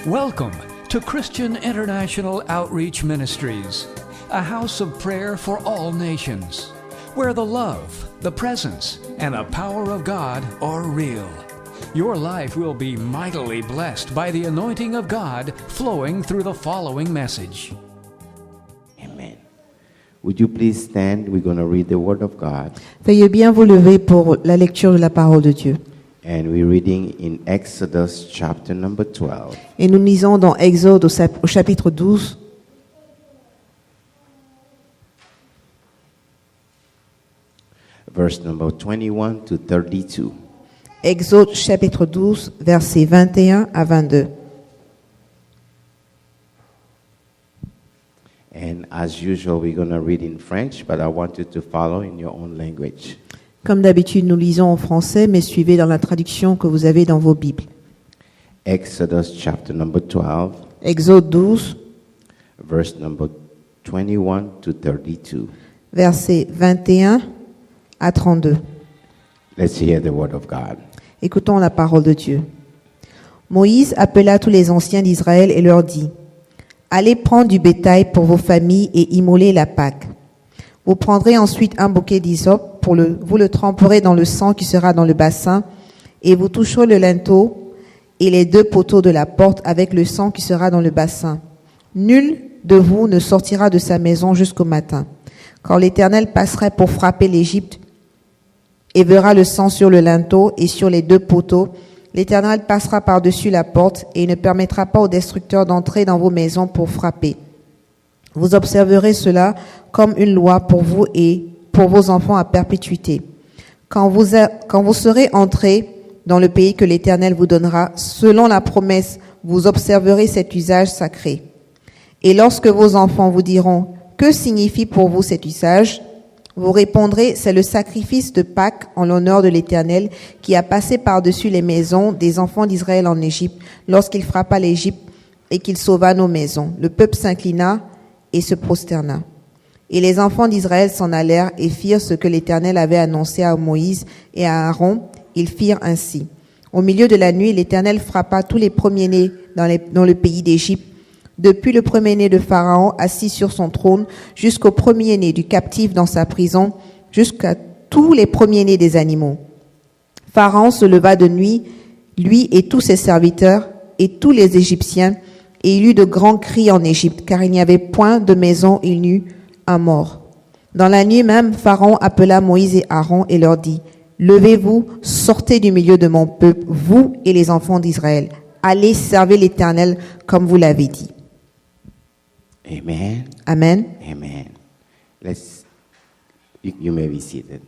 Welcome to Christian International Outreach Ministries, a house of prayer for all nations, where the love, the presence, and the power of God are real. Your life will be mightily blessed by the anointing of God flowing through the following message. Amen. Would you please stand? We're going to read the Word of God. Veuillez bien vous lever pour la lecture de la parole de Dieu. And we're reading in Exodus chapter number 12. Et nous lisons dans Exode au chapitre 12, Verse number 21 to 32. Exode chapitre 12, versets 21 à 22. And as usual, we're going to read in French, but I want you to follow in your own language. Comme d'habitude, nous lisons en français, mais suivez dans la traduction que vous avez dans vos Bibles. Exodus chapter number 12, Exode 12, verse number 21 to 32. versets 21 à 32. Let's hear the Word of God. Écoutons la parole de Dieu. Moïse appela tous les anciens d'Israël et leur dit : Allez prendre du bétail pour vos familles et immoler la Pâque. Vous prendrez ensuite un bouquet d'hysope, vous le tremperez dans le sang qui sera dans le bassin, et vous toucherez le linteau et les 2 poteaux de la porte avec le sang qui sera dans le bassin. Nul de vous ne sortira de sa maison jusqu'au matin. Quand l'Éternel passerait pour frapper l'Égypte et verra le sang sur le linteau et sur les 2 poteaux, l'Éternel passera par-dessus la porte et il ne permettra pas aux destructeurs d'entrer dans vos maisons pour frapper. Vous observerez cela comme une loi pour vous et pour vos enfants à perpétuité. Quand vous serez entrés dans le pays que l'Éternel vous donnera, selon la promesse, vous observerez cet usage sacré. Et lorsque vos enfants vous diront « Que signifie pour vous cet usage ?» vous répondrez « C'est le sacrifice de Pâques en l'honneur de l'Éternel qui a passé par-dessus les maisons des enfants d'Israël en Égypte, lorsqu'il frappa l'Égypte et qu'il sauva nos maisons. » Le peuple s'inclina et se prosterna. Et les enfants d'Israël s'en allèrent et firent ce que l'Éternel avait annoncé à Moïse et à Aaron. Ils firent ainsi. Au milieu de la nuit, l'Éternel frappa tous les premiers-nés dans le pays d'Égypte, depuis le premier-né de Pharaon assis sur son trône, jusqu'au premier-né du captif dans sa prison, jusqu'à tous les premiers-nés des animaux. Pharaon se leva de nuit, lui et tous ses serviteurs, et tous les Égyptiens, et il eut de grands cris en Égypte, car il n'y avait point de maison, il n'y eut un mort. Dans la nuit même, Pharaon appela Moïse et Aaron et leur dit : Levez-vous, sortez du milieu de mon peuple, vous et les enfants d'Israël. Allez servir l'Éternel comme vous l'avez dit. Amen. Amen. Amen. You may be seated.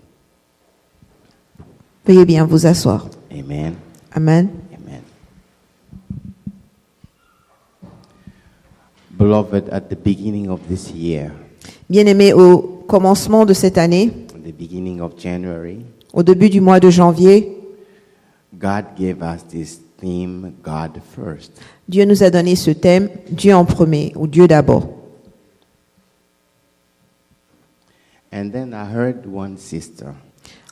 Veuillez bien vous asseoir. Amen. Amen. Amen. Beloved, at the beginning of this year, Bien-aimés, au commencement de cette année, at the beginning of January, au début du mois de janvier, God gave us this theme, God first. Dieu nous a donné ce thème, Dieu en premier, ou Dieu d'abord. And then I heard one sister.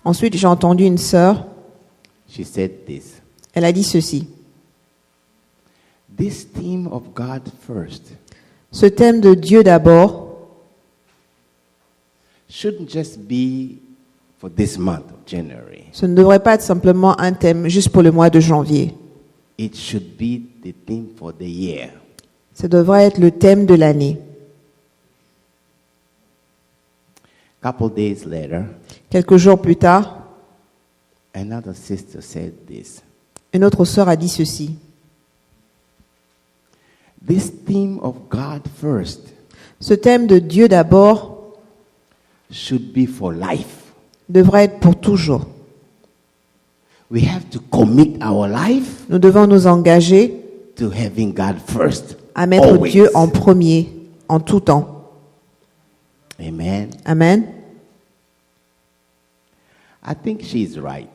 Ensuite, j'ai entendu une sœur, She said this. elle a dit ceci : This theme of God first ce thème de Dieu d'abord shouldn't just be for this month of January. ce ne devrait pas être simplement un thème juste pour le mois de janvier. It should be the theme for the year. Ce devrait être le thème de l'année. Couple days later, Quelques jours plus tard, another sister said this. une autre sœur a dit ceci : This theme of God first ce thème de Dieu d'abord should be for life. devrait être pour toujours. We have to commit our life Nous devons nous engager to having God first. à mettre Always. Dieu en premier, en tout temps. Amen. Amen. I think she's right.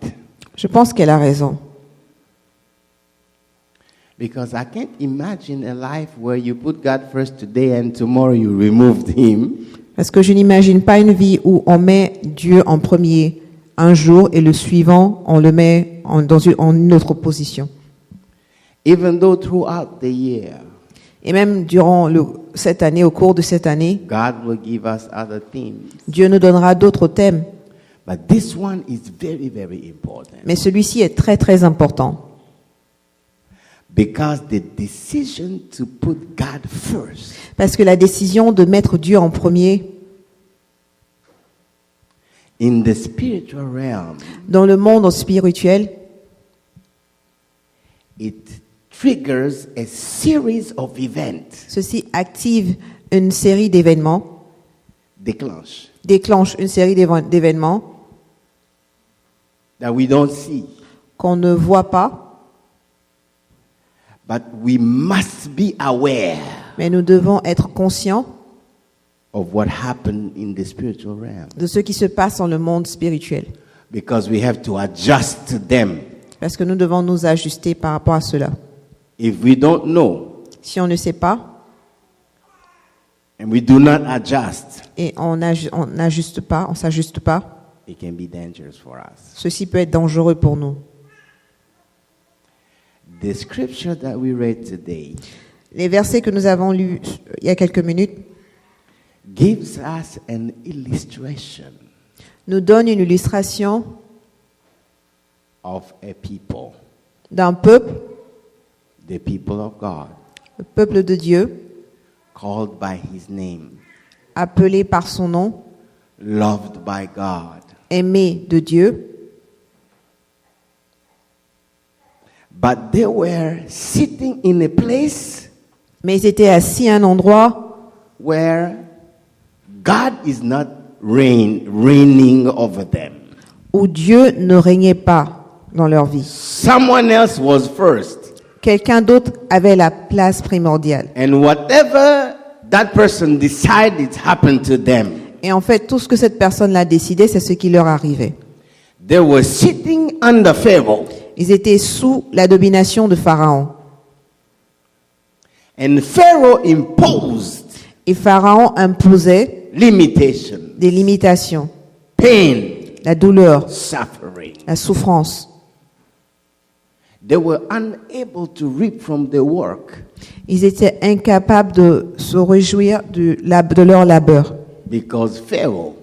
Je pense qu'elle a raison. Because I can't imagine a life where you put God first today and tomorrow you removed Him. Parce que je n'imagine pas une vie où on met Dieu en premier un jour et le suivant, on le met en une autre position. Even though throughout the year, Et même durant cette année, au cours de cette année, God will give us other themes. Dieu nous donnera d'autres thèmes. But this one is very, very important. Mais celui-ci est très très important. Because the decision to put God first Parce que la décision de mettre Dieu en premier in the spiritual realm, dans le monde spirituel, it triggers a series of events. ceci active une série d'événements, déclenche une série d'événements That we don't see. qu'on ne voit pas, But we must be aware mais nous devons être conscients of what happened in the spiritual realm. de ce qui se passe dans le monde spirituel. Because we have to adjust to them. Parce que nous devons nous ajuster par rapport à cela. If we don't know Si on ne sait pas and we do not adjust, et on n'ajuste pas, on s'ajuste pas, it can be dangerous for us. ceci peut être dangereux pour nous. The scripture that we read today Les versets que nous avons lus il y a quelques minutes gives us an illustration nous donnent une illustration of a people, d'un peuple, the people of God, le peuple de Dieu, called by his name, appelé par son nom, loved by God. aimé de Dieu, But they were sitting in a place mais ils étaient assis à un endroit where God is not reigning over them. où Dieu ne régnait pas dans leur vie. Someone else was first. Quelqu'un d'autre avait la place primordiale. And whatever that person decided happened to them. Et en fait, tout ce que cette personne-là décidait, c'est ce qui leur arrivait. They were sitting under Pharaoh. Ils étaient sous la domination de Pharaon. And Pharaoh imposed Et Pharaon imposait limitation, des limitations, pain, la douleur, suffering. la souffrance. They were unable to reap from their work Ils étaient incapables de se réjouir de leur labeur. because Pharaoh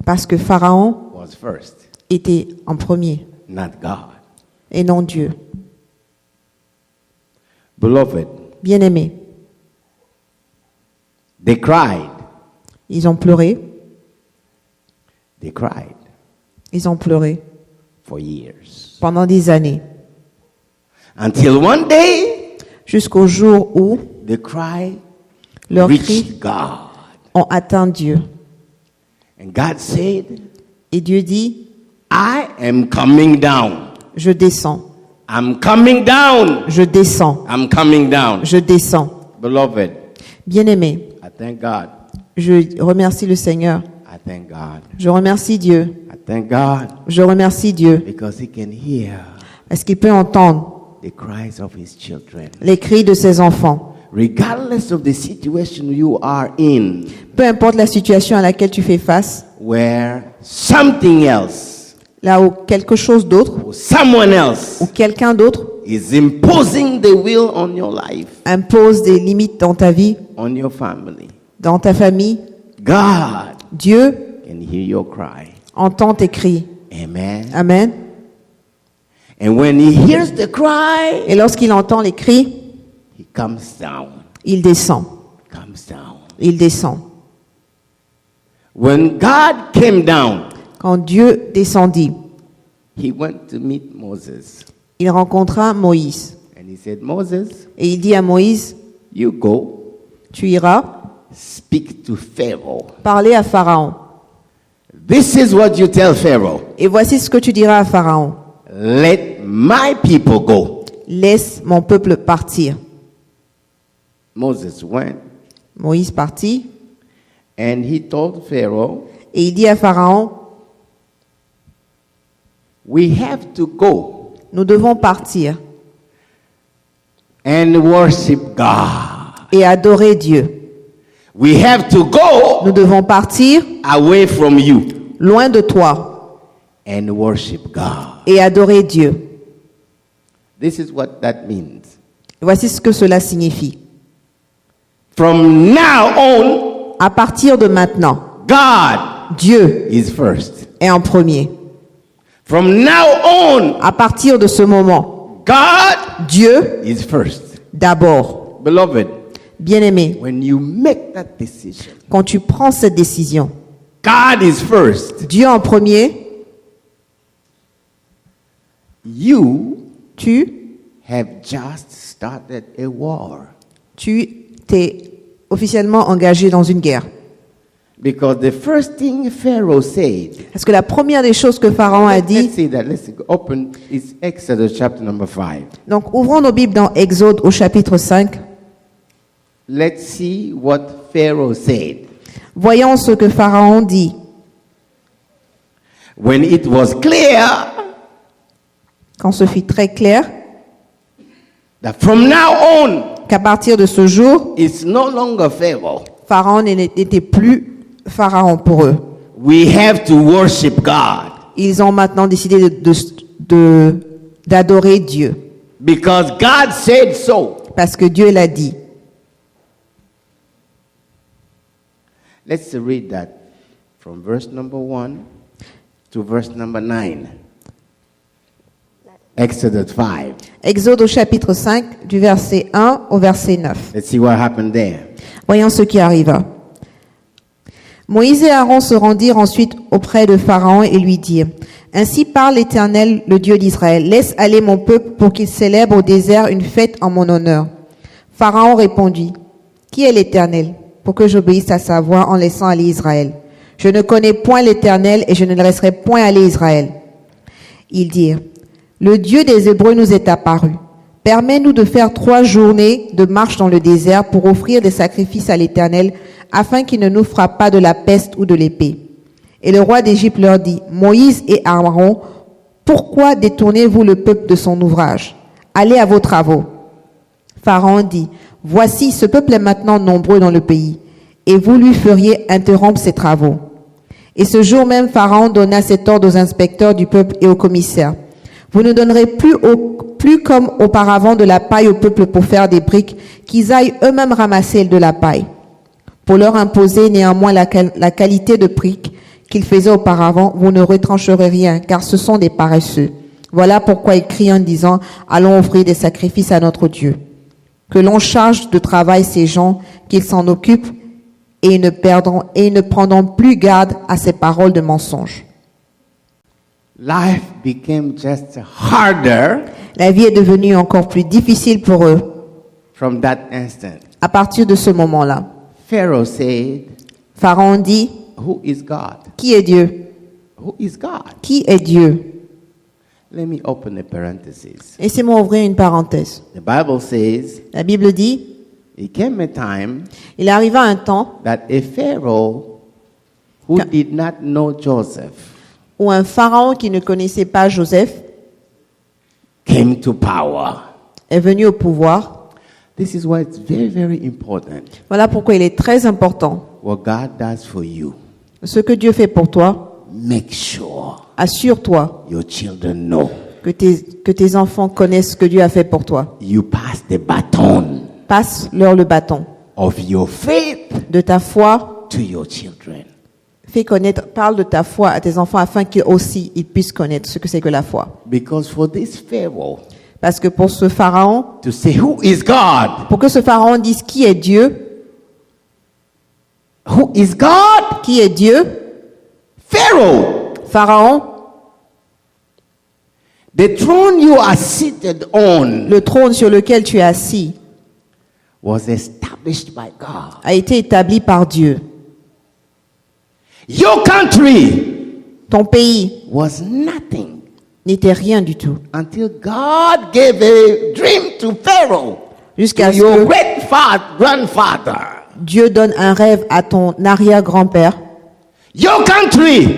Parce que Pharaon was first, était en premier not God. et non Dieu. Beloved, Bien-aimés, they cried. ils ont pleuré, They cried ils ont pleuré for years. pendant des années. Until one day, Jusqu'au jour où the cry leurs cris reached God. ont atteint Dieu. And God said, Et Dieu dit, I am coming down. je descends, I'm coming down. je descends, I'm coming down. je descends. Beloved, Bien-aimés, I thank God. je remercie le Seigneur. I thank God. Je remercie Dieu. I thank God Je remercie Dieu because He can hear parce qu'il peut entendre the cries of His children. les cris de ses enfants. Regardless of the situation you are in, Peu importe la situation à laquelle tu fais face, where something else là où quelque chose d'autre or someone else ou quelqu'un d'autre is imposing the will on your life, impose des limites dans ta vie, on your family, dans ta famille, God Dieu can hear your cry. entend tes cris. Amen. Amen. And when He hears the cry, Et lorsqu'il entend les cris, He comes down. il descend. Comes down. Il descend. When God came down, Quand Dieu descendit, He went to meet Moses. il rencontra Moïse. And He said, Moses, Et il dit à Moïse, you go tu iras speak to Pharaoh. parler à Pharaon. This is what you tell Pharaoh. Et voici ce que tu diras à Pharaon. Let my people go. Laisse mon peuple partir. Moses went Moïse partit and he told Pharaoh, et il dit à Pharaon, we have to go nous devons partir and worship God. et adorer Dieu. We have to go Nous devons partir away from you loin de toi and worship God. et adorer Dieu. This is what that means. Voici ce que cela signifie. From now on, À partir de maintenant, God Dieu is first. est en premier. From now on, À partir de ce moment, God Dieu is first. d'abord. Beloved, Bien-aimé, when you make that decision, quand tu prends cette décision, God is first. Dieu en premier, You tu have just started a war. t'es officiellement engagé dans une guerre. Because the first thing Pharaoh said, Parce que la première des choses que Pharaon a let's dit, see that. Let's open. It's Exodus chapter number 5. donc ouvrons nos Bibles dans Exode au chapitre 5. Let's see what Pharaoh said. Voyons ce que Pharaon dit. When it was clear Quand ce fut très clair that from now on, qu'à partir de ce jour, it's no longer Pharaoh. Pharaon n'était plus Pharaon pour eux. We have to worship God Ils ont maintenant décidé d'adorer Dieu. because God said so. Parce que Dieu l'a dit. Let's read that from verse number 1 to verse number 9. Exodus 5. Exode au chapitre 5, du verset 1 au verset 9. Let's see what happened there. Voyons ce qui arriva. Moïse et Aaron se rendirent ensuite auprès de Pharaon et lui dirent, « Ainsi parle l'Éternel, le Dieu d'Israël. Laisse aller mon peuple pour qu'il célèbre au désert une fête en mon honneur. » Pharaon répondit, « Qui est l'Éternel, pour que j'obéisse à sa voix en laissant aller Israël? Je ne connais point l'Éternel et je ne laisserai point aller Israël. » Ils dirent, « Le Dieu des Hébreux nous est apparu. Permets-nous de faire 3 journées de marche dans le désert pour offrir des sacrifices à l'Éternel, afin qu'il ne nous frappe pas de la peste ou de l'épée. » Et le roi d'Égypte leur dit, « Moïse et Aaron, pourquoi détournez-vous le peuple de son ouvrage? Allez à vos travaux. » Pharaon dit, « Voici, ce peuple est maintenant nombreux dans le pays, et vous lui feriez interrompre ses travaux. » Et ce jour même, Pharaon donna cet ordre aux inspecteurs du peuple et aux commissaires. « Vous ne donnerez plus comme auparavant de la paille au peuple pour faire des briques, qu'ils aillent eux-mêmes ramasser de la paille. » Pour leur imposer néanmoins la qualité de briques qu'ils faisaient auparavant, vous ne retrancherez rien, car ce sont des paresseux. Voilà pourquoi ils crient en disant, « Allons offrir des sacrifices à notre Dieu. » Que l'on charge de travail ces gens, qu'ils s'en occupent, et ils ne prendront plus garde à ces paroles de mensonge. Life became just harder La vie est devenue encore plus difficile pour eux from that instant. à partir de ce moment-là. Pharaoh said, Pharaon dit, Who is God? qui est Dieu? Who is God? Qui est Dieu? Let me open a parenthesis. Laissez-moi ouvrir une parenthèse. The Bible says, La Bible dit, it came a time il arriva un temps that a Pharaoh who Ca- did not know Joseph où un pharaon qui ne connaissait pas Joseph came to power. est venu au pouvoir. This is why it's very, very important Voilà pourquoi il est très important. what God does for you. Ce que Dieu fait pour toi, Make sure assure-toi your children know. que tes enfants connaissent ce que Dieu a fait pour toi. You pass the baton Passe-leur le bâton of your faith de ta foi. to your children. Parle de ta foi à tes enfants afin qu'ils aussi ils puissent connaître ce que c'est que la foi. Because for this Pharaoh Parce que pour ce pharaon, to say who is God, pour que ce pharaon dise qui est Dieu, who is God? qui est Dieu, Pharaoh, pharaon, the throne you are seated on le trône sur lequel tu es assis was established by God. a été établi par Dieu. Your country Ton pays was nothing n'était rien du tout. until God gave a dream to Pharaoh, Jusqu'à to ce your que great grandfather. Dieu donne un rêve à ton arrière-grand-père. Your country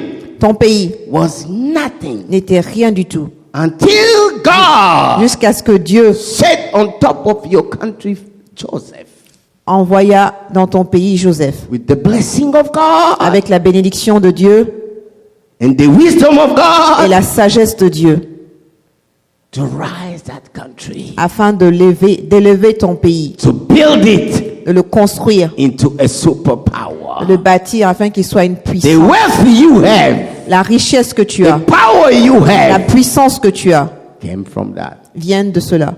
Ton pays was nothing n'était rien du tout. until God Jusqu'à ce que Dieu set on top of your country Joseph envoya dans ton pays Joseph. with the blessing of God Avec la bénédiction de Dieu and the wisdom of et God. la sagesse de Dieu. to rise that country, afin d'élever ton pays, to build it de le construire, into a superpower. de le bâtir afin qu'il soit une The puissance. wealth you have, La richesse que tu the as, power you la have, puissance que tu as, came from that, viennent de cela.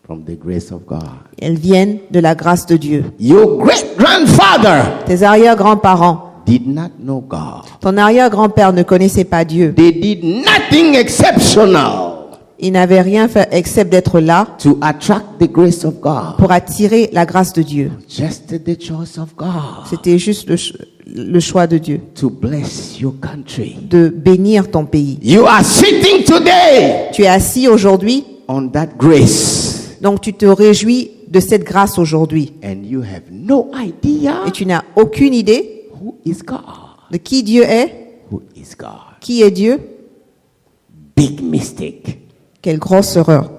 from the grace of God. Elles viennent de la grâce de Dieu. Your great grandfather Tes arrière-grands-parents, did not know God. ton arrière-grand-père ne connaissait pas Dieu. They did nothing exceptional Il n'avait rien fait except d'être là to attract the grace of God. pour attirer la grâce de Dieu. Just the choice of God C'était juste le choix de Dieu to bless your country. de bénir ton pays. You are sitting today Tu es assis aujourd'hui, on that grace, donc tu te réjouis de cette grâce aujourd'hui. and you have no idea Et tu n'as aucune idée who is God. de qui Dieu est, Who is God? qui est Dieu. Big mistake. Quelle grosse erreur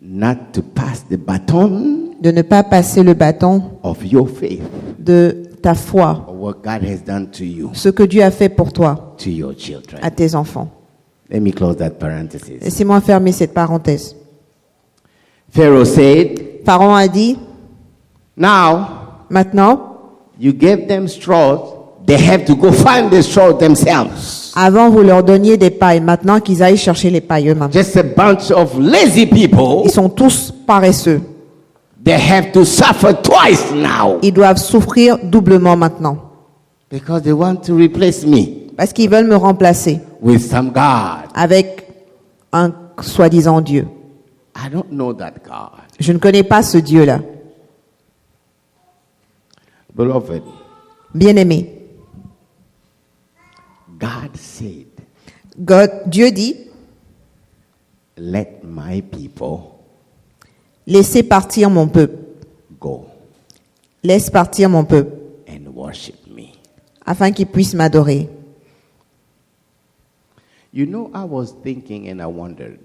Not to pass the baton de ne pas passer le bâton of your faith, de ta foi, or what God has done to you, ce que Dieu a fait pour toi, to your children. à tes enfants. Let me close that parenthesis. Laissez-moi fermer cette parenthèse. Pharaoh said, Pharaon a dit, now maintenant, you gave them straws, they have to go find the straws themselves. avant vous leur donniez des pailles, maintenant qu'ils aillent chercher les pailles eux-mêmes. Just a bunch of lazy people. Ils sont tous paresseux. They have to suffer twice now Ils doivent souffrir doublement maintenant. because they want to replace me Parce qu'ils veulent me remplacer with some God. avec un soi-disant Dieu. I don't know that God. Je ne connais pas ce Dieu-là. Beloved, Bien-aimé, God said, Dieu dit, let my people laissez partir mon peuple. go Laisse partir mon peuple, and worship me. afin qu'il puisse m'adorer. You know, I was thinking and I wondered.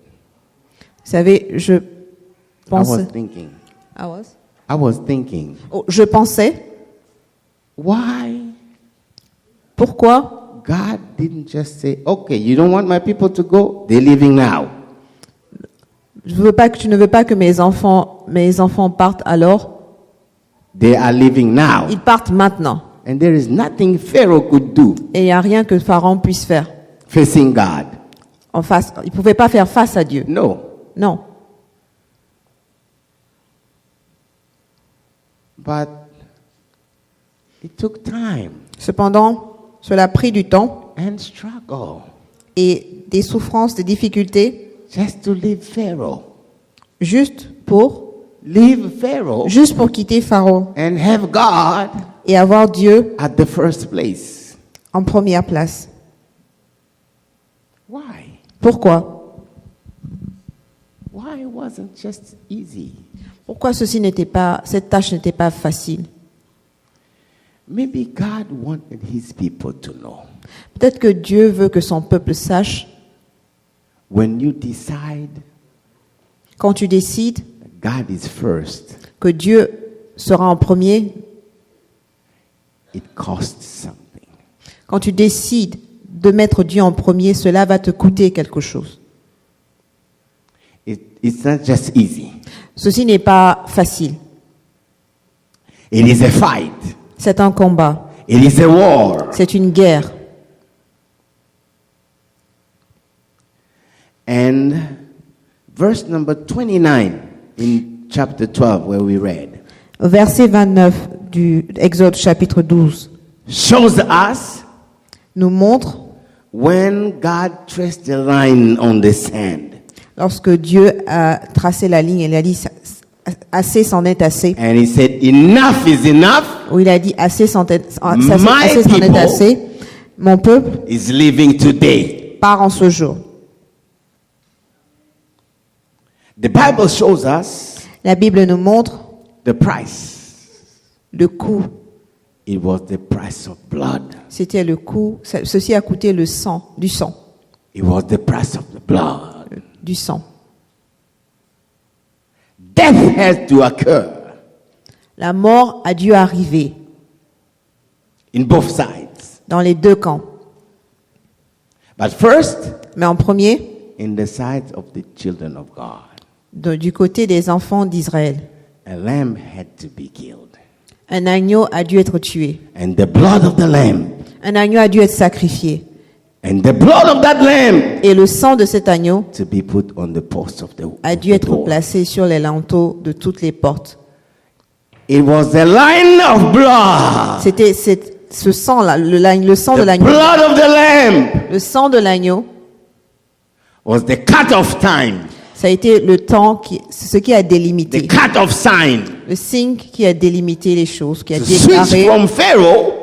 Vous savez, je pensais. I was thinking, Oh, je pensais, why pourquoi God didn't just say, okay, you don't want my people to go? They're leaving now. tu ne veux pas que mes enfants partent alors? They are leaving now. Ils partent maintenant. And there is nothing Pharaoh could do Et il n'y a rien que Pharaon puisse faire. facing God. Il ne pouvait pas faire face à Dieu. No. Non. But it took time Cependant, cela a pris du temps and struggle et des souffrances, des difficultés, just to leave Pharaoh. juste pour Leave Pharaoh quitter Pharaon and have God et avoir Dieu at the first place. en première place. Why? Pourquoi? Why it wasn't just easy? Pourquoi cette tâche n'était pas facile? Maybe God wanted his people to know. Peut-être que Dieu veut que son peuple sache, When you decide quand tu décides God is first, que Dieu sera en premier, it costs something. quand tu décides de mettre Dieu en premier, cela va te coûter quelque chose. It's not just easy. Ceci n'est pas facile. It is a fight. C'est un combat. It is a war. C'est une guerre. And verse number 29 in chapter 12 where we read Verset 29 du Exode chapitre 12 shows us nous montre when God traced the line on the sand. lorsque Dieu a tracé la ligne, il a dit assez c'en est assez. And he said, enough is enough. Où il a dit assez c'en est My people assez. Mon peuple is leaving today. part en ce jour. The Bible shows us La Bible nous montre the price. le coût. It was the price of blood. C'était le coût. Ceci a coûté du sang. It was the price of the blood. Du sang. Death has to occur La mort a dû arriver in both sides. dans les deux camps. But first, Mais en premier, in the sight of the children of God. Du côté des enfants d'Israël. A lamb had to be killed. Un agneau a dû être tué. And the blood of the lamb, Un agneau a dû être sacrifié. and the blood of that lamb Et le sang de cet agneau to be put on the posts of the, a of dû the être door. placé sur les linteaux de toutes les portes. It was the line of blood. C'était ce sang-là, le sang de The l'agneau. blood of the lamb Le sang de l'agneau, was the cut-off time, ça a été le temps, ce qui a the délimité. cut-off sign Le signe qui a délimité les choses, qui a to switch déclaré, from Pharaoh,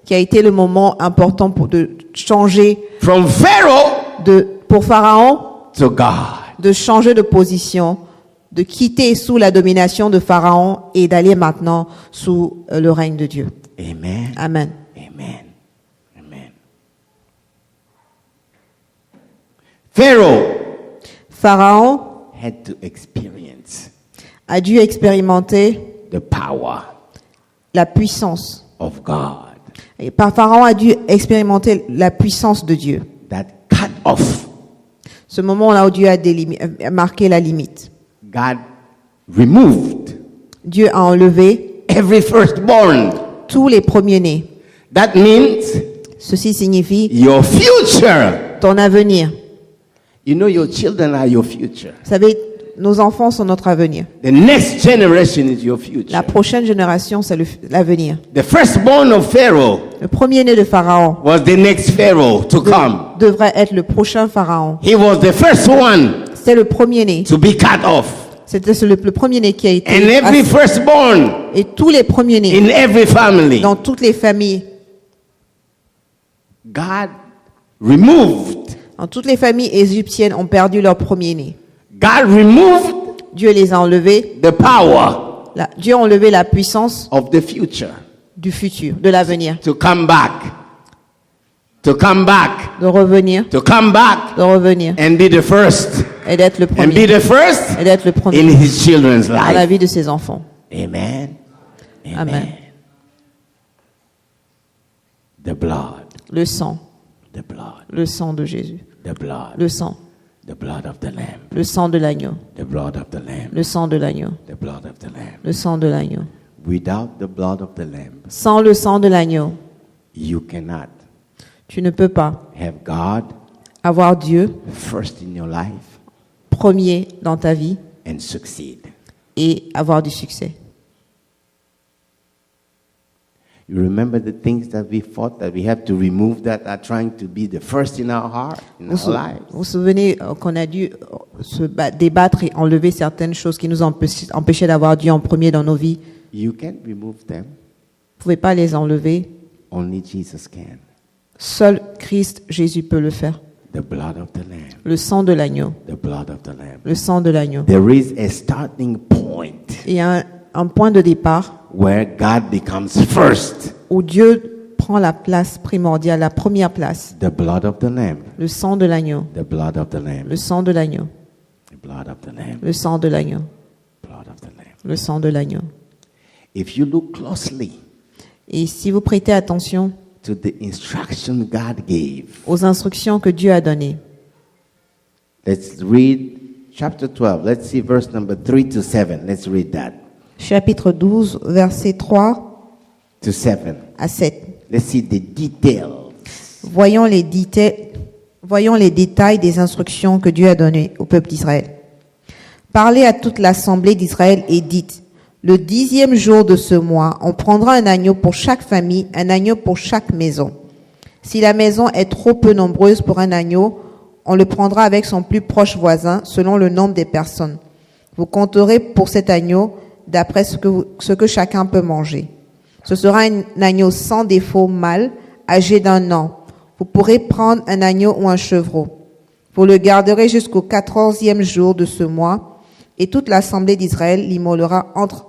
qui a été le moment important de changer from Pharaoh pour Pharaon, to God. de changer de position, de quitter sous la domination de Pharaon et d'aller maintenant sous le règne de Dieu. Amen. Amen. Amen. Amen. Pharaoh Pharaon had to experience a dû expérimenter the power la puissance. of God. Et Pharaon a dû expérimenter la puissance de Dieu. That cut off. Ce moment-là où Dieu a marqué la limite. God removed Dieu a enlevé every firstborn. tous les premiers-nés. That means Ceci signifie your future. ton avenir. You know, your children are your future. Vous savez, nos enfants sont notre avenir. The next generation is your future. La prochaine génération, c'est l'avenir. The firstborn of Pharaoh Le premier-né de Pharaon was the next Pharaoh to come. devrait être le prochain Pharaon. He was the first one C'est le premier-né. to be cut off. C'était le premier-né qui a été And every firstborn et tous les premiers-nés in every family, dans toutes les familles, God removed. dans toutes les familles égyptiennes ont perdu leur premier-né. God removed Dieu les a enlevés. the power Dieu a enlevé la puissance of the future du futur, de l'avenir, to come back, to come back, de revenir, to come back de revenir and be the first, et d'être le and be premier, the first et d'être le premier in his children's dans la life. vie de ses enfants. Amen. Amen. The blood, Le sang, the blood, le sang de Jésus, the blood, le sang, the blood of the lamb, le sang de l'agneau, the blood of the lamb, le sang de l'agneau, the blood of the lamb. le sang de l'agneau. Without the blood of the lamb, Sans le sang de l'agneau, you cannot tu ne peux pas have God avoir Dieu first in your life premier dans ta vie and succeed. et avoir du succès. You remember the things that we fought that we have to remove that are trying to be the first in our heart, in our lives. Vous vous souvenez qu'on a dû débattre et enlever certaines choses qui nous empêchaient d'avoir Dieu en premier dans nos vies. You can't remove them. Vous ne pouvez pas les enlever. Only Jesus can. Seul Christ, Jésus peut le faire. The blood of the lamb. Le sang de l'agneau. The blood of the lamb. Le sang de l'agneau. There is a starting point Il y a un point de départ where God becomes first. où Dieu prend la place primordiale, la première place. The blood of the lamb. Le sang de l'agneau. The blood of the lamb. Le sang de l'agneau. The blood of the lamb. Le sang de l'agneau. Blood of the lamb. Le sang de l'agneau. If you look closely Et si vous prêtez attention to the instruction God gave, aux instructions que Dieu a données, let's read chapter 12. Let's see verse number 3 to 7. Let's read that. chapitre 12, versets 3 To 7. à 7. Let's see the details. Voyons les détails des instructions que Dieu a données au peuple d'Israël. Parlez à toute l'assemblée d'Israël et dites, le 10e jour de ce mois, on prendra un agneau pour chaque famille, un agneau pour chaque maison. Si la maison est trop peu nombreuse pour un agneau, on le prendra avec son plus proche voisin, selon le nombre des personnes. Vous compterez pour cet agneau d'après ce que chacun peut manger. Ce sera un agneau sans défaut mâle, âgé d'1 an. Vous pourrez prendre un agneau ou un chevreau. Vous le garderez jusqu'au 14e jour de ce mois, et toute l'assemblée d'Israël l'immolera entre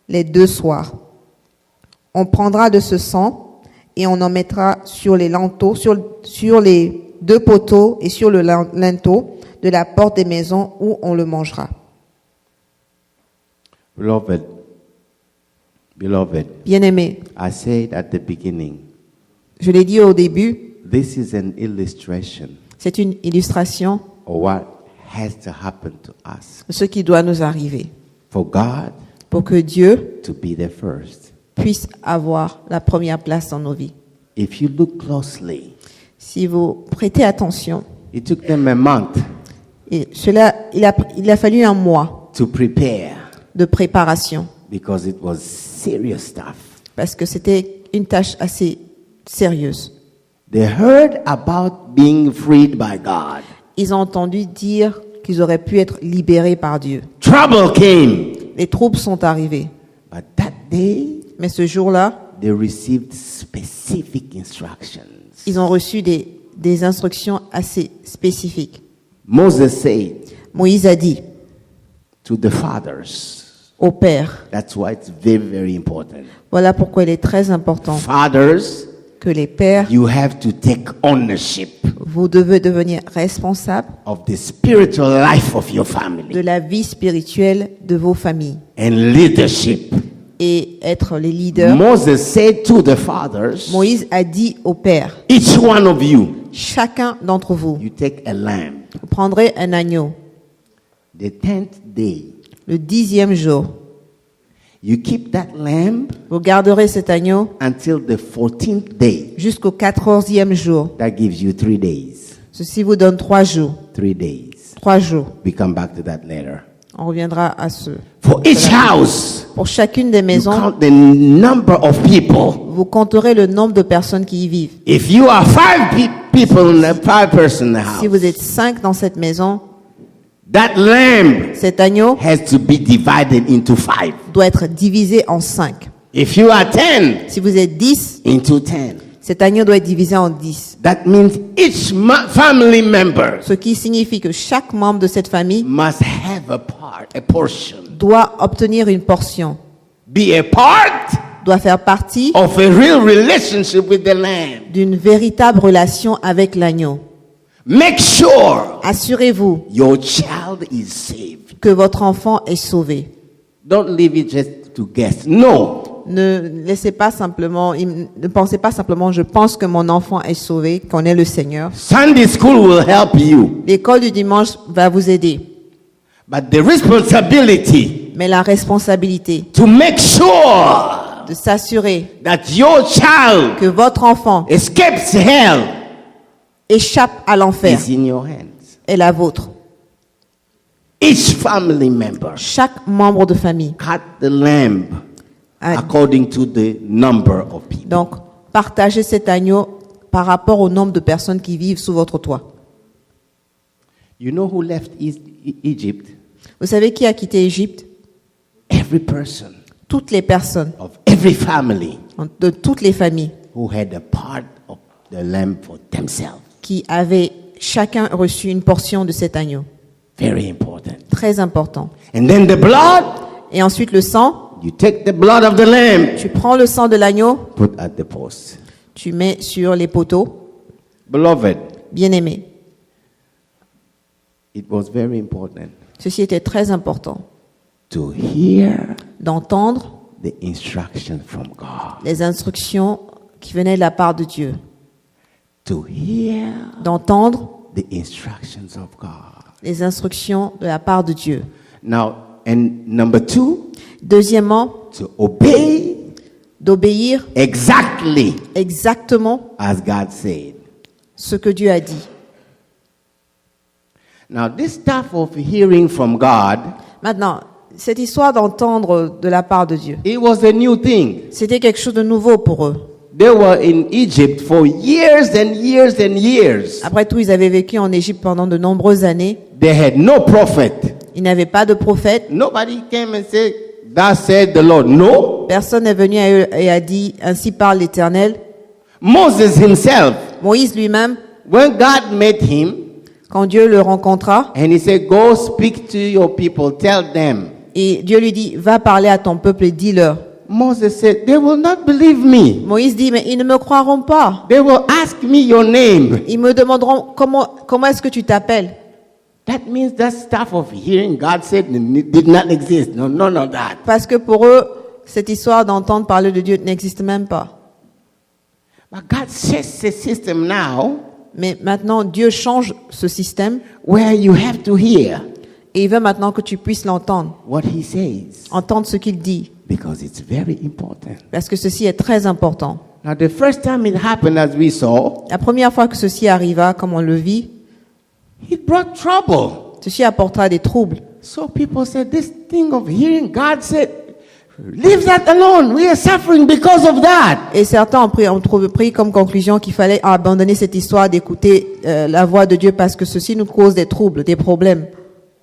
les 2 soirs. On prendra de ce sang et on en mettra sur les linteaux, sur les 2 poteaux et sur le linteau de la porte des maisons où on le mangera. Beloved, Bien-aimés, I said at the beginning, je l'ai dit au début, this is an illustration c'est une illustration or what has to happen to us ce qui doit nous arriver for God pour que Dieu to be the first. puisse avoir la première place dans nos vies. If you look closely, Si vous prêtez attention, it took them a month et il a fallu un mois to prepare de préparation because it was serious stuff. parce que c'était une tâche assez sérieuse. They heard about being freed by God. Ils ont entendu dire qu'ils auraient pu être libérés par Dieu. Trouble came. Les troupes sont arrivées. But that day, Mais ce jour-là, they received specific instructions. ils ont reçu des instructions assez spécifiques. Moses said Moïse a dit to the fathers, au père, that's why it's very, very important. voilà pourquoi il est très important Fathers, que les pères, you have to take ownership vous devez devenir responsables of the spiritual life of your de family la vie spirituelle de vos familles and leadership. et être les leaders. Moses said to the fathers, Moïse a dit au père, each one of you, chacun d'entre vous, you take a lamb. vous prendrez un agneau. The 10th day, Le 10e jour, you keep that lamb vous garderez cet agneau until the 14th day. jusqu'au 14e jour. That gives you 3 days. Ceci vous donne 3 jours. 3 days. 3 jours. We come back to that later. On reviendra à ce. For each house, Pour chacune des you maisons, count the number of people. vous compterez le nombre de personnes qui y vivent. If you are 5 people in a 5-person in the Si house, vous êtes 5 dans cette maison, that lamb cet agneau has to be divided into 5. doit être divisé en 5. If you are 10, Si vous êtes 10, into 10. cet agneau doit être divisé en 10. That means each family member Ce qui signifie que chaque membre de cette famille must have a portion. doit obtenir une portion, Be a part doit faire partie of a real relationship with the lamb. d'une véritable relation avec l'agneau. Make sure Assurez-vous your child is saved. que votre enfant est sauvé. Don't leave it just to guess. No. Ne laissez pas simplement, ne pensez pas simplement, je pense que mon enfant est sauvé, qu'on est le Seigneur. Sunday school will help you. L'école du dimanche va vous aider. But the responsibility Mais la responsabilité to make sure de s'assurer that your child que votre enfant escapes hell échappe à l'enfer is in your hands. est la vôtre. Each family member Chaque membre de famille. cut the lamb according to the number of people. Donc, partagez cet agneau par rapport au nombre de personnes qui vivent sous votre toit. You know who left Egypt? Vous savez qui a quitté Égypte? Every person Toutes les personnes of every family de toutes les familles who had a part of the lamb for themselves. qui avaient chacun reçu une portion de cet agneau. Very important. Très important. And then the blood, Et ensuite le sang, you take the blood of the lamb, tu prends le sang de l'agneau, put at the post. tu mets sur les poteaux. Beloved, Bien-aimé, it was very important ceci était très important to hear d'entendre the instruction from God. les instructions qui venaient de la part de Dieu, To hear d'entendre the instructions of God. les instructions de la part de Dieu. Now, and number 2, Deuxièmement, to obey d'obéir exactly exactement as God said. ce que Dieu a dit. Now, this stuff of hearing from God, Maintenant, cette histoire d'entendre de la part de Dieu, it was a new thing. c'était quelque chose de nouveau pour eux. They were in Egypt for years and years and years. Après tout, ils avaient vécu en Égypte pendant de nombreuses années. They had no prophet. Ils n'avaient pas de prophète. Nobody came and said, "Thus said the Lord." No. Personne n'est venu à eux et a dit, ainsi parle l'Éternel. Moses himself, Moïse lui-même, when God met him, quand Dieu le rencontra, and he said, "Go speak to your people, tell them." et Dieu lui dit, va parler à ton peuple et dis-leur. Moses said, "They will not believe me. Moïse dit, mais ils ne me croiront pas. They will ask me your name." Ils me demanderont, comment est-ce que tu t'appelles? That means that stuff of hearing God said did not exist. No, none of that. Parce que pour eux, cette histoire d'entendre parler de Dieu n'existe même pas. But God sets a system now Mais maintenant, Dieu change ce système where you have to hear et il veut maintenant que tu puisses l'entendre, what he says entendre ce qu'il dit, because it's very important. parce que ceci est très important. Now, the first time it happened, as we saw, La première fois que ceci arriva, comme on le vit, it brought trouble. ceci apporta des troubles. So people said, this thing of hearing God said, leave that alone. We are suffering because of that. Et certains ont pris comme conclusion qu'il fallait abandonner cette histoire d'écouter la voix de Dieu parce que ceci nous cause des troubles, des problèmes.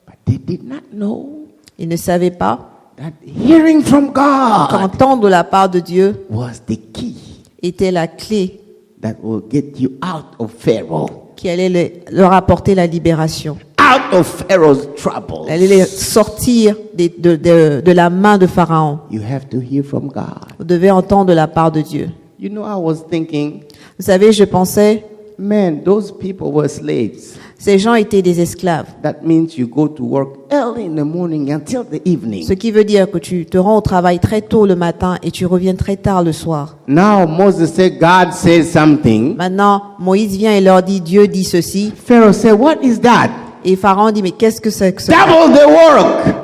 But they did not know Ils ne savaient pas that hearing from God qu'entendre de la part de Dieu was the key était la clé that will get you out of Pharaoh, qui allait leur apporter la libération. out of Pharaoh's troubles. Elle allait les sortir de la main de Pharaon. You have to hear from God. Vous devez entendre de la part de Dieu. You know, I was thinking, Vous savez, je pensais, man, those people were slaves. ces gens étaient des esclaves. That means you go to work early in the morning until the evening. Ce qui veut dire que tu te rends au travail très tôt le matin et tu reviens très tard le soir. Now Moses said, God said something. Maintenant, Moïse vient et leur dit, Dieu dit ceci. Pharaoh said, what is that? Et Pharaon dit, mais qu'est-ce que c'est que ça? Double the work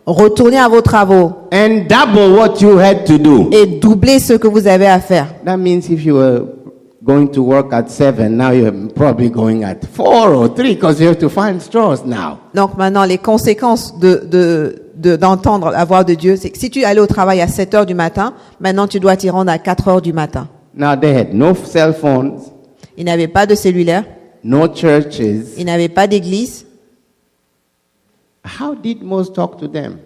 Retournez à vos travaux and double what you had to do. et doublez ce que vous avez à faire. That means if you were going to work at 7, now you're probably going at 4 or 3 because you have to find straws now. Donc maintenant, les conséquences d'entendre la voix de Dieu, c'est que si tu allais au travail à 7 heures du matin, maintenant tu dois t'y rendre à 4 heures du matin. Now they had no cell phones, Ils n'avaient pas de cellulaire, no churches. ils n'avaient pas d'église. How did Moses talk to them?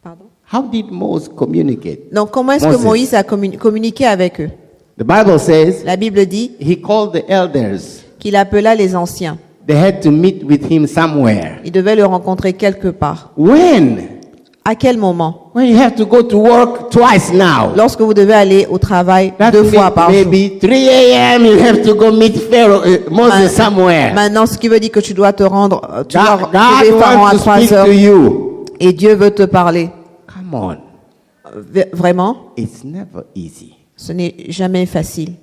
Pardon? How did Moses communicate? Donc comment est-ce que Moses. Moïse a communiqué avec eux? The Bible says La Bible dit he called the elders. qu'il appela les anciens. They had to meet with him somewhere. Il devait le rencontrer quelque part. When? À quel moment? When you have to go to work twice now. Lorsque vous devez aller au travail That 2 fois par jour. maybe 3 a.m. you have to go meet Pharaoh, Moses somewhere. Maintenant, ce qui veut dire que tu dois te rendre, tu dois God trouver Pharaon wants à to 3 speak heures to you. et Dieu veut te parler. Come on. Vraiment, It's never easy. ce n'est jamais facile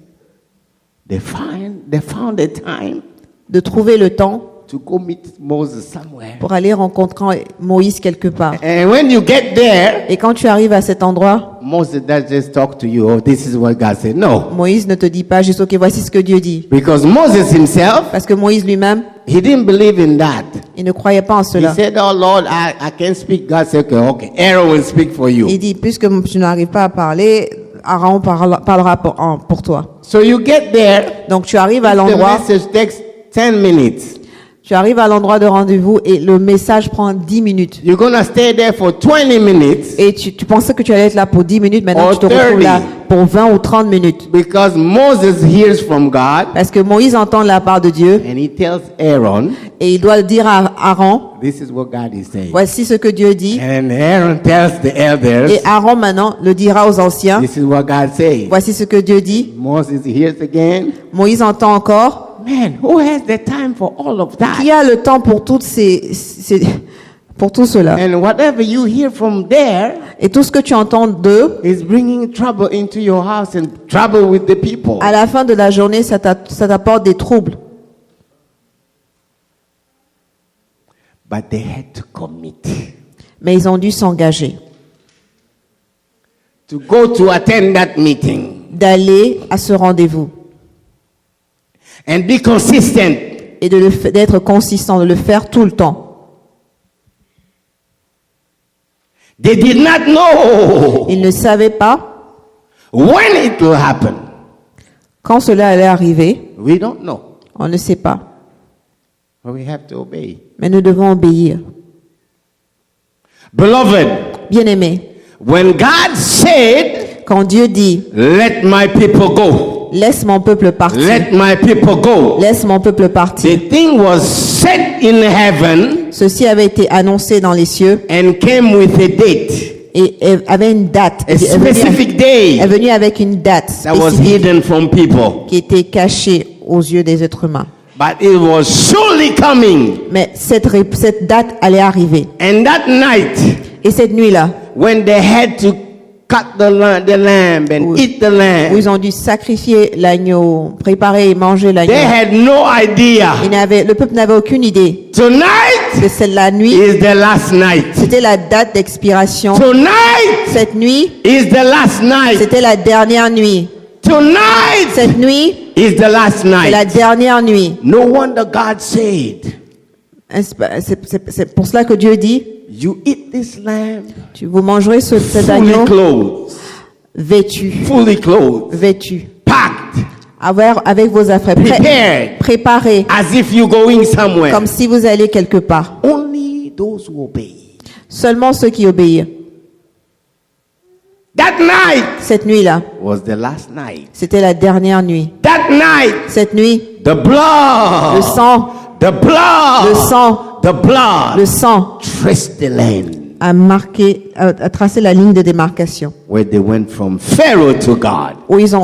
They found a time de trouver le temps to go meet Moses somewhere. pour aller rencontrer Moïse quelque part. And when you get there, Et quand tu arrives à cet endroit, Moses doesn't just talk to you, oh, this is what God said. No. Moïse ne te dit pas juste, ok, voici ce que Dieu dit. Because Moses himself, Parce que Moïse lui-même, he didn't believe in that. il ne croyait pas en He cela. said, oh Lord, I can't speak. God said, okay, Aaron will speak for you. Il dit, puisque tu n'arrives pas à parler, Aaron parlera pour toi. So you get there, Donc tu arrives à the l'endroit, message takes 10 minutes. tu arrives à l'endroit de rendez-vous et le message prend 10 minutes. You're going to stay there for 20 minutes Et tu pensais que tu allais être là pour 10 minutes, maintenant Or tu te retrouves 30. là pour 20 ou 30 minutes. because Moses hears from God Parce que Moïse entend de la part de Dieu and he tells Aaron, et il doit dire à Aaron, this is what God is saying. voici ce que Dieu dit. And Aaron tells the elders, Et Aaron maintenant le dira aux anciens, this is what God says. voici ce que Dieu dit. Moses hears again. Moïse entend encore. Man, who has the time for all of that? Qui a le temps pour pour tout cela? And whatever you hear from there Et tout ce que tu entends d'eux, is bringing trouble into your house and trouble with the people. à la fin de la journée, ça t'apporte des troubles. But they had to commit Mais ils ont dû s'engager, to go to attend that meeting d'aller à ce rendez-vous and be consistent. et d'être consistant, de le faire tout le temps. They did not know Ils ne savaient pas when it will happen. quand cela allait arriver. We don't know, On ne sait pas. but we have to obey. Mais nous devons obéir. Beloved, Bien-aimés, when God said, quand Dieu dit, let my people go, laisse mon peuple partir, let my people go, laisse mon peuple partir, the thing was set in heaven ceci avait été annoncé dans les cieux and came with a date, et avait une date. a specific Est day venu avec une date that was spécifique hidden from people. qui était cachée aux yeux des êtres humains. But it was surely coming. Mais cette date allait arriver. And that night, Et cette nuit-là, when they had to cut the lamb and Oui. eat the où lamb. ils ont dû sacrifier l'agneau, préparer et manger l'agneau. They had no idea. Le peuple n'avait aucune idée Tonight que c'est la nuit, is the last night. c'était la date d'expiration. Tonight Cette nuit, is the last night. c'était la dernière nuit. Tonight Cette nuit, is the last c'est la night. dernière nuit. No wonder God said, C'est pour cela que Dieu dit, you eat this lamb vous mangerez cet fully agneau clothed, vêtu, packed, avec vos affaires, prepared, préparé, as if you're going somewhere. comme si vous allez quelque part. Only those who obey. Seulement ceux qui obéissent. That night Cette nuit-là, was the last night. c'était la dernière nuit. That night, Cette nuit, the blood, le sang, the blood, le sang, the blood le sang traced the land a tracé la ligne de démarcation where they went from Pharaoh to God. où ils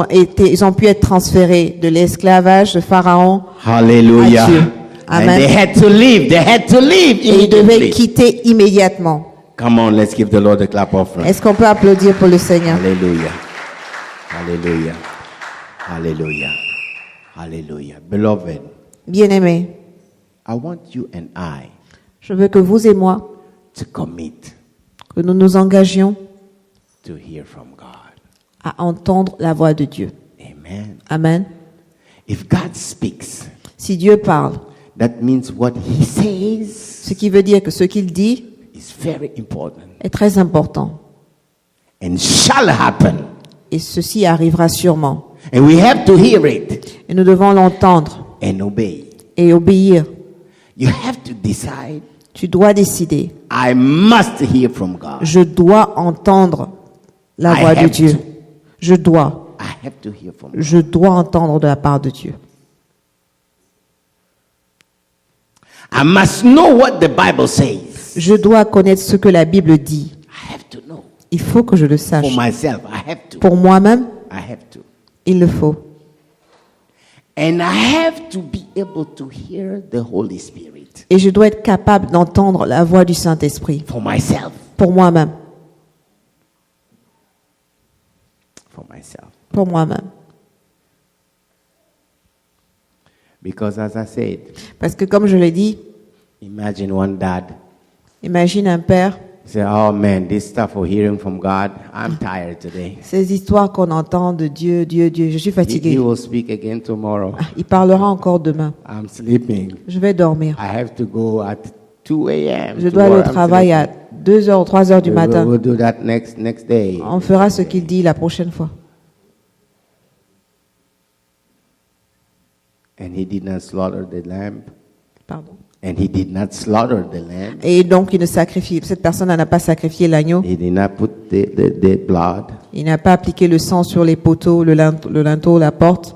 ont pu être transférés de l'esclavage de Pharaon Hallelujah. à Dieu. And Amen. they had to leave. They had to leave Et ils devaient immediately. quitter immédiatement. Come on, let's give the Lord a clap offering. Est-ce qu'on peut applaudir pour le Seigneur? Hallelujah. Hallelujah. Hallelujah. Hallelujah. Beloved, Bien-aimés, I want you and I je veux que vous et moi, to commit que nous nous engagions to hear from God. à entendre la voix de Dieu. Amen. Amen. If God speaks, Si Dieu parle, that means what He says ce qui veut dire que ce qu'il dit is very important est très important. and shall happen. Et ceci arrivera sûrement. And we have to hear it Et nous devons l'entendre and obey. et obéir. You have to decide, Tu dois décider. I must hear from God. Je dois entendre la I voix de have Dieu. to. Je dois. I have to hear from God. Je dois entendre de la part de Dieu. I must know what the Bible says. Je dois connaître ce que la Bible dit. I have to know. Il faut que je le For sache. myself, I have to. Pour moi-même, I have to. il le faut. And I have to be able to hear the Holy Spirit Et je dois être capable d'entendre la voix du Saint-Esprit. for myself. Pour moi-même. For myself. Pour moi-même. Because as I said, Parce que comme je l'ai dit, imagine one dad imagine un père, say, oh man, this stuff for hearing from God, I'm tired today. ces histoires qu'on entend de Dieu, Dieu, Dieu, je suis He fatigué. will speak again tomorrow. Il parlera encore demain. I'm sleeping. Je vais dormir. I have to go at 2 a.m. Je dois aller au Tomorrow I'm travail à sleeping. 2h ou 3h du matin. We'll do that next day. On fera ce qu'il dit la prochaine fois. And he did not slaughter the lamb. Pardon. And he did not slaughter the lamb. Et donc, il ne sacrifie, cette personne n'a pas sacrifié l'agneau. He did not put the blood. Il n'a pas appliqué le sang sur les poteaux, le linteau, la porte.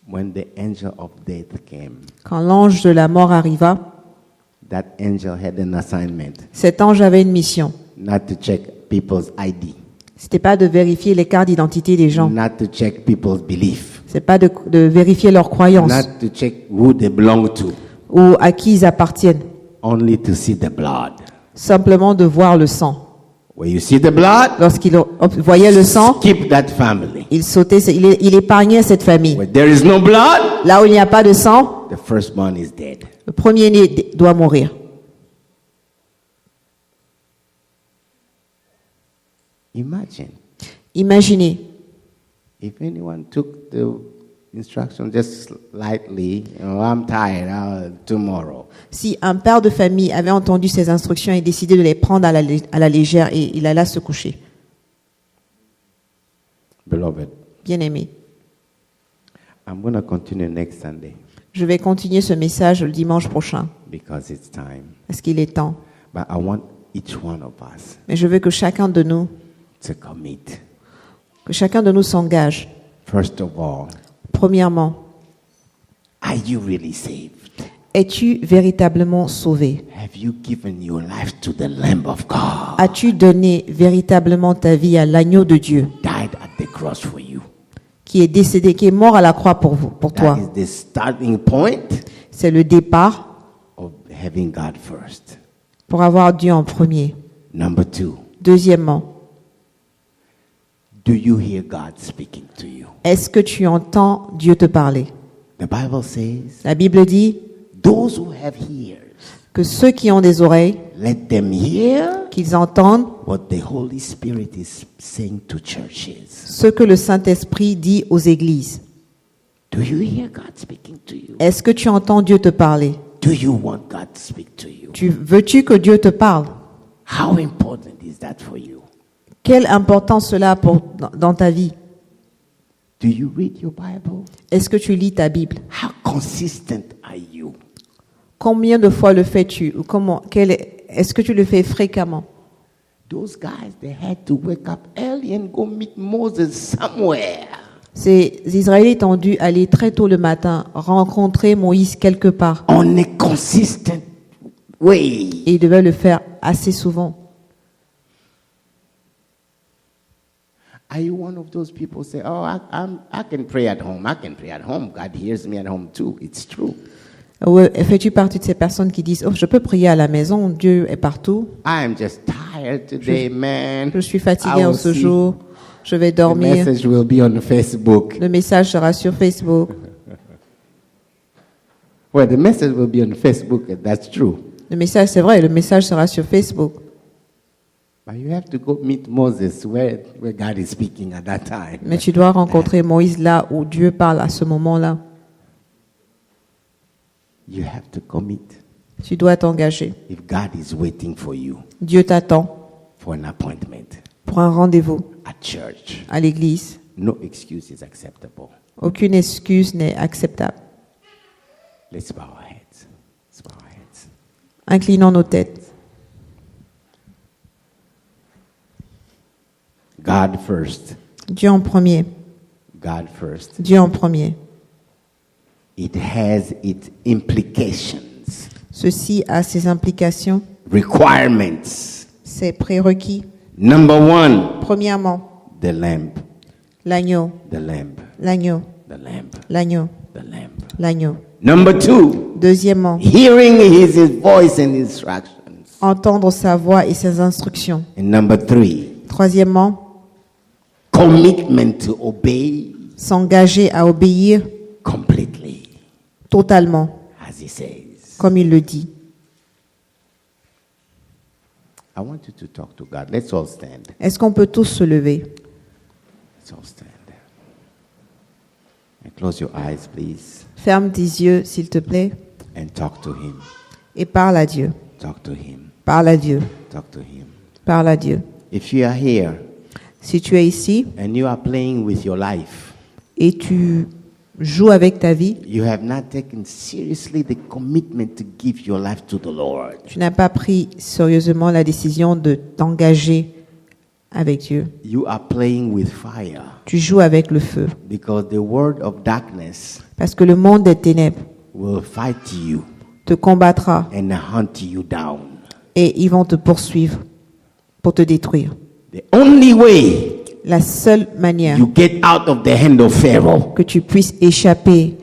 When the angel of death came, Quand l'ange de la mort arriva, that angel had an assignment, cet ange avait une mission. not to check people's ID, C'était pas de vérifier les cartes d'identité des gens. not to check people's belief, C'est pas de vérifier leurs croyances not to check who they belong to, ou à qui ils appartiennent. only to see the blood. Simplement de voir le sang. When you see the blood, Lorsqu'il voyait le sang, skip that family. il sautait, il épargnait cette famille. Where there is no blood, Là où il n'y a pas de sang, the firstborn is dead. le premier-né doit mourir. Imagine Imaginez, if anyone took the instruction just lightly, I'm tired, tomorrow. si un père de famille avait entendu ces instructions et décidé de les prendre à la légère et il alla se coucher. Beloved, Bien-aimé, I'm going to continue next Sunday je vais continuer ce message le dimanche prochain because it's time. parce qu'il est temps. But I want each one of us Mais je veux que chacun de nous s'engage. First of all, Premièrement, are you really saved? es-tu véritablement sauvé? Have you given your life to the Lamb of God? As-tu donné véritablement ta vie à l'agneau de Dieu Died at the cross for you. qui est décédé, qui est mort à la croix pour toi? That is the starting point C'est le départ of having God first. pour avoir Dieu en premier. Number 2, Deuxièmement, Do you hear God speaking to you? Est-ce que tu entends Dieu te parler? The Bible says, La Bible dit those who have ears, que ceux qui ont des oreilles, let them hear qu'ils entendent what the Holy Spirit is saying to churches. ce que le Saint-Esprit dit aux églises. Do you hear God speaking to you? Est-ce que tu entends Dieu te parler? Do you want God to speak to you? Veux-tu que Dieu te parle? How important is that for you? Quelle importance cela a dans ta vie? Do you read your Bible? Est-ce que tu lis ta Bible? How consistent are you? Combien de fois le fais-tu? Ou est-ce que tu le fais fréquemment? Those guys, they had to wake up early and go meet Moses somewhere. Ces Israélites ont dû aller très tôt le matin rencontrer Moïse quelque part. On a consistent way. Et ils devaient le faire assez souvent. Are you one of those people who say, oh, I can pray at home. I can pray at home. God hears me at home too. It's true. Fais-tu partie de ces personnes qui disent, oh, je peux prier à la maison, Dieu est partout. I am just tired today, man. Je suis fatigué I en will ce see. jour. Je vais The dormir. message will be on Facebook. Le message sera sur Facebook. Well, the message will be on Facebook, and that's true. Le message, c'est vrai, le message sera sur Facebook. But you have to go meet Moses where God is speaking at that time. Mais tu dois rencontrer Moïse là où Dieu parle à ce moment-là. You have to commit. Tu dois t'engager. If God is waiting for you Dieu t'attend for an appointment pour un rendez-vous at church, à l'église. no excuse is acceptable. Aucune excuse n'est acceptable. Let's bow our heads. Let's bow our heads. Inclinons nos têtes. God first. Dieu en premier. God first. Dieu en premier. It has its implications, Ceci a ses implications, requirements. ses prérequis. Number one, Premièrement, the lamb, l'agneau, the lamb, l'agneau, the lamb, l'agneau, the lamb. l'agneau. Number two, Deuxièmement, hearing his voice and instructions. entendre sa voix et ses instructions. And number three, Troisièmement, commitment to obey s'engager à obéir completely, totalement, as he says. comme il le dit. I want you to talk to God. Let's all stand. Est-ce qu'on peut tous se lever? Let's all stand. And close your eyes, please, Ferme tes yeux, s'il te plaît, and talk to him. et parle à Dieu. Talk to him. Parle à Dieu. Talk to him. Parle à Dieu. If you are here Si tu es ici and you are playing with your life, et tu joues avec ta vie, you have not taken seriously the commitment to give your life to the Lord. tu n'as pas pris sérieusement la décision de t'engager avec Dieu. You are playing with fire Tu joues avec le feu. because the word of darkness Parce que le monde des ténèbres will fight you te combattra and hunt you down. et ils vont te poursuivre pour te détruire. The only way La seule manière you get out of the hand of Pharaoh, que tu puisses échapper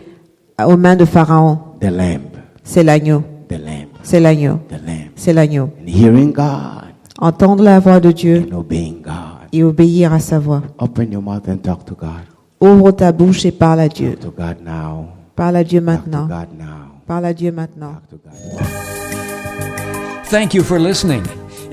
aux mains de Pharaon, the lamb, c'est l'agneau. the lamb, C'est l'agneau. the lamb. C'est l'agneau. And hearing God Entendre la voix de Dieu and obeying God. et obéir à sa voix. Open your mouth and talk to God. Ouvre ta bouche et parle à Dieu. Talk to God now. Parle à Dieu Talk to maintenant. God now. Parle à Dieu maintenant. Talk to God. Thank you for listening.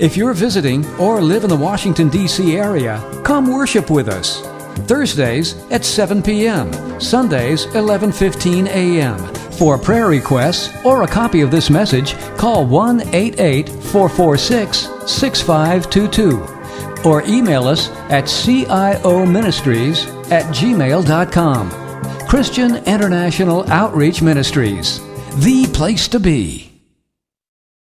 If you're visiting or live in the Washington, D.C. area, come worship with us. Thursdays at 7 p.m., Sundays 11:15 a.m. For prayer requests or a copy of this message, call 1-888-446-6522 or email us at cioministries@gmail.com. Christian International Outreach Ministries, the place to be.